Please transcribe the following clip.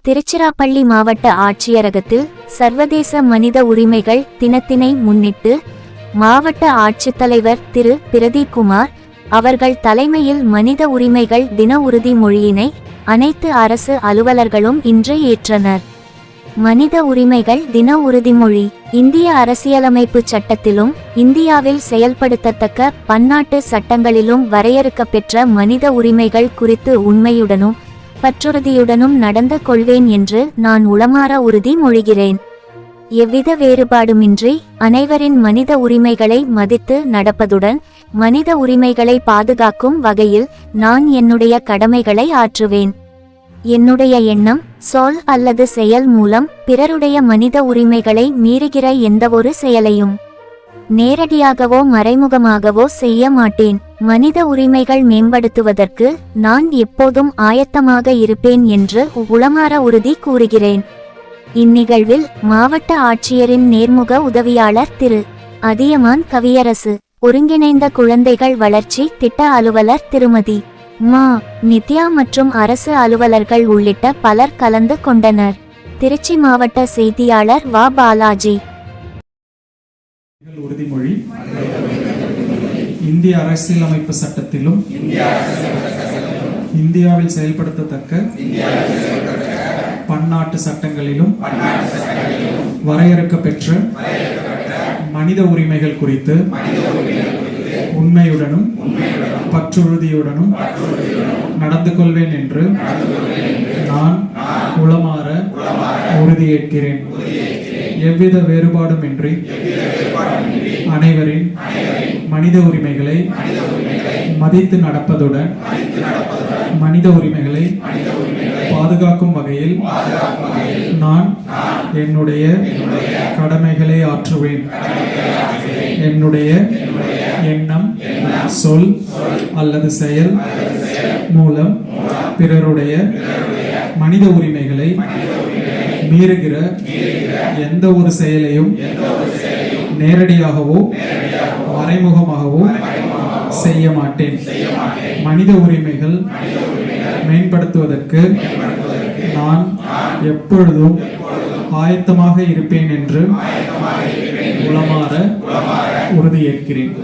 திருச்சிராப்பள்ளி மாவட்ட ஆட்சியரகத்தில் சர்வதேச மனித உரிமைகள் தினத்தினை முன்னிட்டு மாவட்ட ஆட்சித்தலைவர் திரு பிரதீப் குமார் அவர்கள் தலைமையில் மனித உரிமைகள் தின உறுதிமொழியினை அனைத்து அரசு அலுவலர்களும் இன்று ஏற்றனர். மனித உரிமைகள் தின உறுதிமொழி இந்திய அரசியலமைப்பு சட்டத்திலும் இந்தியாவில் செயல்படுத்தத்தக்க பன்னாட்டு சட்டங்களிலும் வரையறுக்கப்பெற்ற மனித உரிமைகள் குறித்து உண்மையுடனும் பற்றுறுதியுடனும் நடந்து கொள்வேன் என்று நான் உளமாற உறுதி மொழிகிறேன். எவ்வித வேறுபாடுமின்றி அனைவரின் மனித உரிமைகளை மதித்து நடப்பதுடன் மனித உரிமைகளை பாதுகாக்கும் வகையில் நான் என்னுடைய கடமைகளை ஆற்றுவேன். என்னுடைய எண்ணம், சொல் அல்லது செயல் மூலம் பிறருடைய மனித உரிமைகளை மீறுகிற எந்தவொரு செயலையும் நேரடியாகவோ மறைமுகமாகவோ செய்ய மாட்டேன். மனித உரிமைகள் மேம்படுத்துவதற்கு நான் எப்போதும் ஆயத்தமாக இருப்பேன் என்று உளமாற உறுதி கூறுகிறேன். இந்நிகழ்வில் மாவட்ட ஆட்சியரின் நேர்முக உதவியாளர் திரு அதியமான் கவியரசு, ஒருங்கிணைந்த குழந்தைகள் வளர்ச்சி திட்ட அலுவலர் திருமதி மா நித்யா மற்றும் அரசு அலுவலர்கள் உள்ளிட்ட பலர் கலந்து கொண்டனர். திருச்சி மாவட்ட செய்தியாளர் வா பாலாஜி. உறுதிமொழி இந்திய அரசியலமைப்பு சட்டத்திலும் இந்தியாவில் செயல்படுத்தத்தக்க பன்னாட்டு சட்டங்களிலும் வரையறுக்கப்பெற்ற மனித உரிமைகள் குறித்து உண்மையுடனும் பற்றுறுதியுடனும் நடந்து கொள்வேன் என்று நான் உளமாற உறுதியேற்கிறேன். எவ்வித வேறுபாடுமின்றி அனைவரின் மனித உரிமைகளை மதித்து நடப்பதுடன் மனித உரிமைகளை பாதுகாக்கும் வகையில் நான் என்னுடைய கடமைகளை ஆற்றுவேன். என்னுடைய எண்ணம், சொல் அல்லது செயல் மூலம் பிறருடைய மனித உரிமைகளை மீறுகிற எந்த ஒரு செயலையும் நேரடியாகவோ மறைமுகமாகவோ செய்ய மாட்டேன். மனித உரிமைகள் மேம்படுத்துவதற்கு நான் எப்பொழுதும் ஆயத்தமாக இருப்பேன் என்று உளமாற உறுதியேற்கிறேன்.